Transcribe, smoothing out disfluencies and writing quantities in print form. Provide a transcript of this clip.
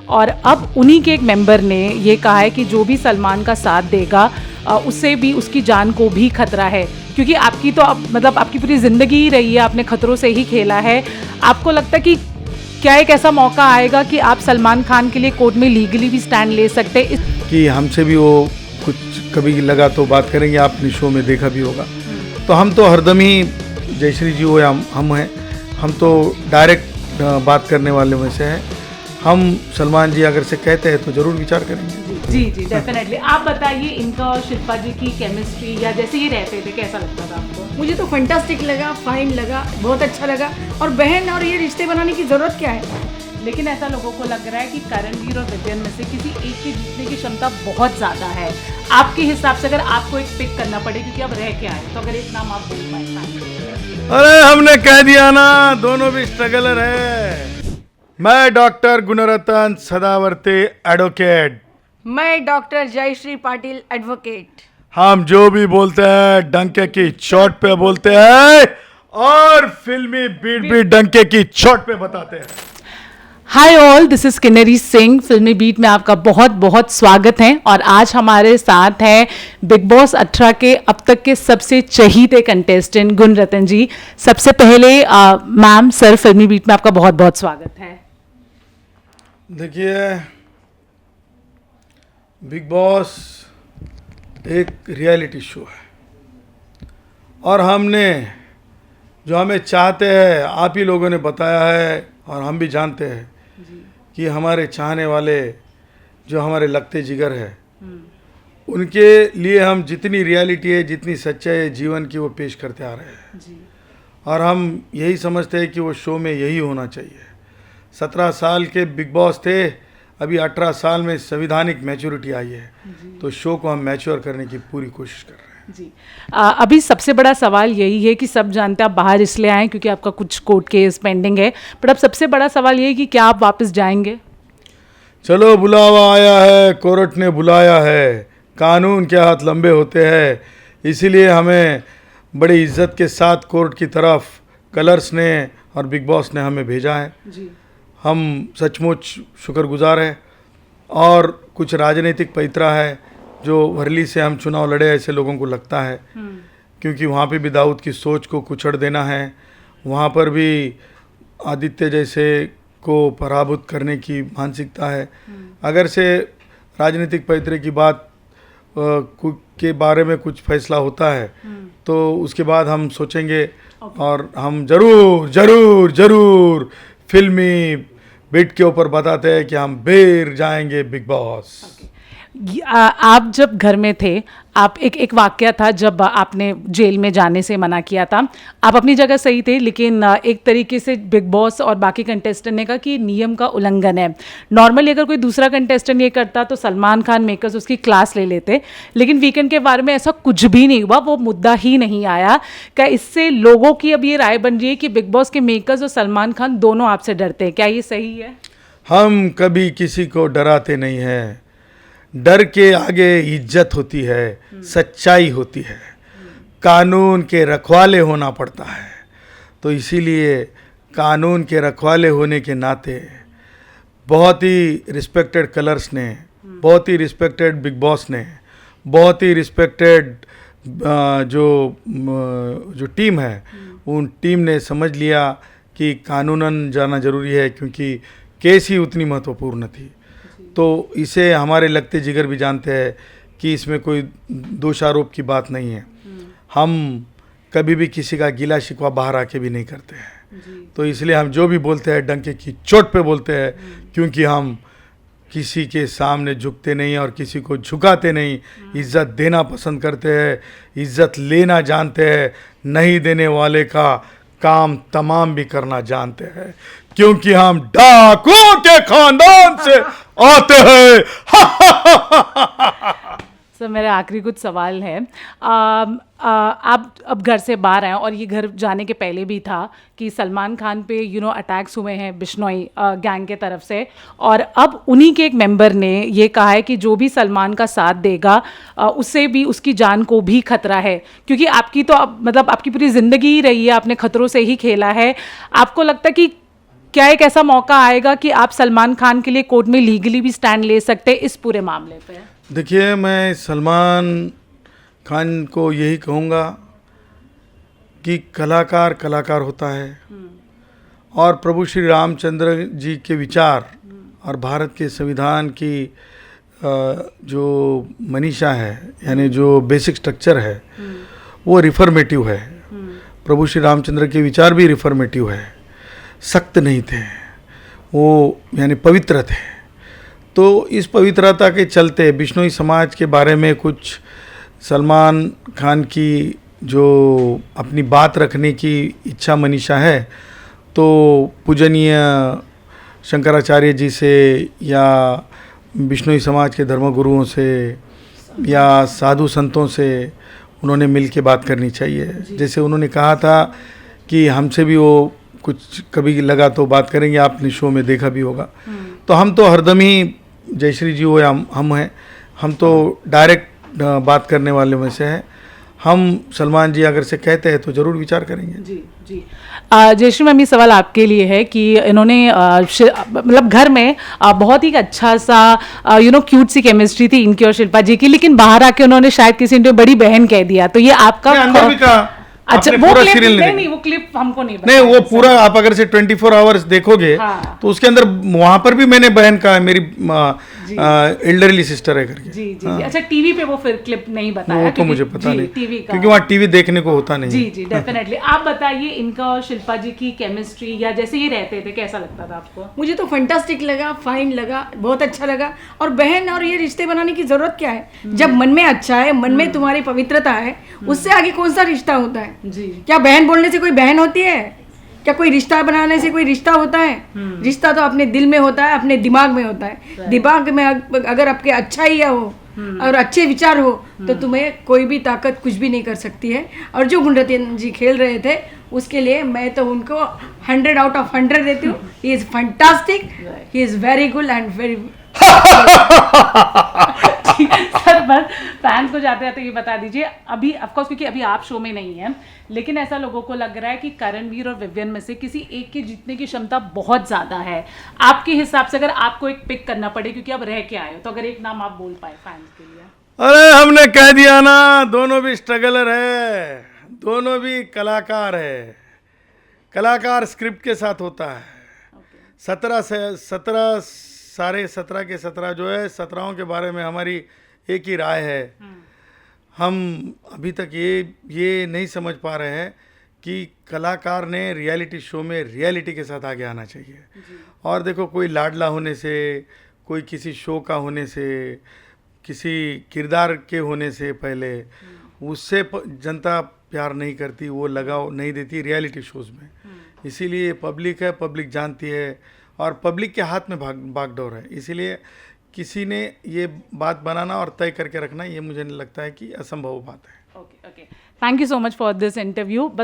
और अब उन्हीं के एक मेंबर ने ये कहा है कि जो भी सलमान का साथ देगा उससे भी उसकी जान को भी खतरा है, क्योंकि आपकी तो मतलब आपकी पूरी ज़िंदगी ही रही है, आपने खतरों से ही खेला है। आपको लगता है कि क्या एक ऐसा मौका आएगा कि आप सलमान खान के लिए कोर्ट में लीगली भी स्टैंड ले सकते हैं? कि हमसे भी वो कुछ कभी लगा तो बात करेंगे, आपने शो में देखा भी होगा। तो हम तो हरदम ही जयश्री जी हो या हम हैं, हम तो डायरेक्ट बात करने वाले में से हैं। हम सलमान जी अगर से कहते हैं तो ज़रूर विचार करेंगे। जी जी डेफिनेटली। आप बताइए, इनका और शिल्पा जी की केमिस्ट्री या जैसे ये रहते थे कैसा लगता था आपको? मुझे तो फंटास्टिक लगा, फाइन लगा, बहुत अच्छा लगा। और बहन और ये रिश्ते बनाने की ज़रूरत क्या है? लेकिन ऐसा लोगों को लग रहा है कि करणवीर और विद्यन में से किसी एक के जीतने की क्षमता बहुत ज़्यादा है। आपके हिसाब से अगर आपको एक पिक करना पड़े, क्योंकि अब रह क्या है, तो अगर एक नाम आप बोल पाए? अरे हमने कह दिया ना, दोनों भी स्ट्रगलर है। मैं डॉक्टर गुणरत्न सदावर्ती एडवोकेट। मैं डॉक्टर जयश्री पाटिल एडवोकेट। हम जो भी बोलते हैं डंके की चोट पे बोलते हैं और फिल्मी बीट भी डंके की चोट पे बताते हैं। Hi all, this is Kinnari Singh. फिल्मी बीट में आपका बहुत बहुत स्वागत है। और आज हमारे साथ हैं बिग बॉस 18 के अब तक के सबसे चहीते कंटेस्टेंट गुणरत्न जी। सबसे पहले मैम, सर, फिल्मी बीट में आपका बहुत बहुत स्वागत है। देखिए, बिग बॉस एक रियलिटी शो है और हमने जो हमें चाहते हैं आप ही लोगों ने बताया है और हम भी जानते हैं कि हमारे चाहने वाले जो हमारे लगते जिगर है उनके लिए हम जितनी रियलिटी है, जितनी सच्चाई है जीवन की, वो पेश करते आ रहे हैं जी। और हम यही समझते हैं कि वो शो में यही होना चाहिए। 17 साल के बिग बॉस थे, अभी 18 साल में संविधानिक मैच्योरिटी आई है, तो शो को हम मैच्योर करने की पूरी कोशिश कर रहे हैं जी। अभी सबसे बड़ा सवाल यही है कि सब जानते हैं आप बाहर इसलिए आए क्योंकि आपका कुछ कोर्ट केस पेंडिंग है, बट अब सबसे बड़ा सवाल यही है कि क्या आप वापस जाएंगे? चलो, बुलावा आया है, कोर्ट ने बुलाया है, कानून के हाथ लंबे होते हैं, इसीलिए हमें बड़ी इज्जत के साथ कोर्ट की तरफ कलर्स ने और बिग बॉस ने हमें भेजा है जी। हम सचमुच शुक्रगुजार हैं। और कुछ राजनीतिक पैतरा है जो वर्ली से हम चुनाव लड़े, ऐसे लोगों को लगता है क्योंकि वहाँ पे भी दाऊद की सोच को कुचड़ देना है, वहाँ पर भी आदित्य जैसे को पराभूत करने की मानसिकता है। अगर से राजनीतिक पैतरे की बात के बारे में कुछ फैसला होता है तो उसके बाद हम सोचेंगे और हम ज़रूर ज़रूर ज़रूर फिल्मी बीट के ऊपर बताते हैं कि हम बेर जाएंगे बिग बॉस। आप जब घर में थे, आप एक वाकया था जब आपने जेल में जाने से मना किया था। आप अपनी जगह सही थे, लेकिन एक तरीके से बिग बॉस और बाकी कंटेस्टेंट ने कहा कि नियम का उल्लंघन है। नॉर्मली अगर कोई दूसरा कंटेस्टेंट ये करता तो सलमान खान मेकर्स उसकी क्लास ले लेते, लेकिन वीकेंड के बारे में ऐसा कुछ भी नहीं हुआ, वो मुद्दा ही नहीं आया। क्या इससे लोगों की अब ये राय बन रही है कि बिग बॉस के मेकर्स और सलमान खान दोनों आपसे डरते हैं? क्या ये सही है? हम कभी किसी को डराते नहीं हैं। डर के आगे इज्जत होती है, सच्चाई होती है, कानून के रखवाले होना पड़ता है। तो इसीलिए कानून के रखवाले होने के नाते बहुत ही रिस्पेक्टेड कलर्स ने, बहुत ही रिस्पेक्टेड बिग बॉस ने, बहुत ही रिस्पेक्टेड जो टीम है, उन टीम ने समझ लिया कि कानूनन जाना ज़रूरी है क्योंकि केस ही उतनी महत्वपूर्ण थी। तो इसे हमारे लगते जिगर भी जानते हैं कि इसमें कोई दोषारोप की बात नहीं है। हम कभी भी किसी का गिला शिकवा बाहर आके भी नहीं करते हैं। तो इसलिए हम जो भी बोलते हैं डंके की चोट पे बोलते हैं, क्योंकि हम किसी के सामने झुकते नहीं और किसी को झुकाते नहीं। इज्जत देना पसंद करते हैं, इज्जत लेना जानते हैं, नहीं देने वाले का काम तमाम भी करना जानते हैं, क्योंकि हम डाकुओं के खानदान से आते हैं। सर, मेरा आखिरी कुछ सवाल है। आप अब घर से बाहर आए और ये घर जाने के पहले भी था कि सलमान खान पे अटैक्स हुए हैं बिश्नोई गैंग के तरफ से, और अब उन्हीं के एक मेंबर ने ये कहा है कि जो भी सलमान का साथ देगा उससे भी उसकी जान को भी खतरा है, क्योंकि आपकी तो मतलब आपकी पूरी ज़िंदगी ही रही है, आपने खतरों से ही खेला है। आपको लगता है कि क्या एक ऐसा मौका आएगा कि आप सलमान खान के लिए कोर्ट में लीगली भी स्टैंड ले सकते हैं इस पूरे मामले पे? देखिए, मैं सलमान खान को यही कहूँगा कि कलाकार कलाकार होता है, और प्रभु श्री रामचंद्र जी के विचार और भारत के संविधान की जो मनीषा है, यानी जो बेसिक स्ट्रक्चर है, वो रिफॉर्मेटिव है। प्रभु श्री रामचंद्र के विचार भी रिफॉर्मेटिव है, सख्त नहीं थे वो, यानी पवित्र थे। तो इस पवित्रता के चलते बिश्नोई समाज के बारे में कुछ सलमान खान की जो अपनी बात रखने की इच्छा मनीषा है, तो पूजनीय शंकराचार्य जी से या बिश्नोई समाज के धर्मगुरुओं से या साधु संतों से उन्होंने मिल के बात करनी चाहिए। जैसे उन्होंने कहा था कि हमसे भी वो कुछ कभी लगा तो बात करेंगे, आपने शो में देखा भी होगा। तो हम तो हरदम ही जयश्री जी हो या हम हैं, हम तो डायरेक्ट बात करने वाले में से हैं। हम सलमान जी अगर से कहते हैं तो ज़रूर विचार करेंगे। जी जी। जयश्री मैम, ये सवाल आपके लिए है कि इन्होंने मतलब घर में बहुत ही अच्छा सा क्यूट सी केमिस्ट्री थी इनकी और शिल्पा जी की, लेकिन बाहर आके उन्होंने शायद किसी ने बड़ी बहन कह दिया, तो ये आपका अंदर भी कहा। अच्छा, आपने वो पूरा क्लिप सीरियल नहीं, वो क्लिप हमको नहीं नहीं, बताया। वो पूरा आप अगर से 24 आवर्स देखोगे हाँ। तो उसके अंदर वहां पर भी मैंने बहन कहा है, मेरी एल्डरली सिस्टर है करके। जी जी। अच्छा, टीवी पे वो फिर क्लिप नहीं बताया? वो तो मुझे पता नहीं, टीवी का, क्योंकि वहाँ टीवी देखने को होता नहीं। जी जी, डेफिनेटली। आप बताइए, इनका और शिल्पा जी की केमिस्ट्री या जैसे ये रहते थे, कैसा लगता था आपको? मुझे तो फंटास्टिक लगा, फाइन लगा, बहुत अच्छा लगा। और बहन और ये रिश्ते बनाने की जरूरत क्या है? जब मन में अच्छा है, मन में तुम्हारी पवित्रता है, उससे आगे कौन सा रिश्ता होता है? जी। क्या बहन बोलने से कोई बहन होती है? क्या कोई रिश्ता बनाने से कोई रिश्ता होता है? रिश्ता तो अपने दिल में होता है, अपने दिमाग में होता है। दिमाग में अगर आपके अच्छा ही हो और अच्छे विचार हो तो तुम्हें कोई भी ताकत कुछ भी नहीं कर सकती है। और जो गुणरत्न जी खेल रहे थे उसके लिए मैं तो उनको 100 आउट ऑफ 100 देती हूँ। He is fantastic, he is very good and very sir, बस फैंस को जाते जाते ये बता दीजिए, अभी ऑफकोर्स क्योंकि अभी आप शो में नहीं हैं, लेकिन ऐसा लोगों को लग रहा है कि करणवीर और विवियन में से किसी एक के जीतने की क्षमता बहुत ज्यादा है। आपके हिसाब से अगर आपको एक पिक करना पड़े, क्योंकि अब रह के आए हो, तो अगर एक नाम आप बोल पाए फैंस के लिए? अरे हमने कह दिया ना, दोनों भी स्ट्रगलर है, दोनों भी कलाकार है। कलाकार स्क्रिप्ट के साथ होता है। 17 सारे 17 के 17 जो है, 17 के बारे में हमारी एक ही राय है। हम अभी तक ये नहीं समझ पा रहे हैं कि कलाकार ने रियलिटी शो में रियलिटी के साथ आगे आना चाहिए। और देखो, कोई लाडला होने से, कोई किसी शो का होने से, किसी किरदार के होने से पहले उससे जनता प्यार नहीं करती, वो लगाव नहीं देती रियलिटी शोज़ में। इसीलिए पब्लिक है, पब्लिक जानती है, और पब्लिक के हाथ में भागदौड़ है। इसीलिए किसी ने ये बात बनाना और तय करके रखना, ये मुझे नहीं लगता है कि असंभव बात है। Okay okay, thank you so much for this interview.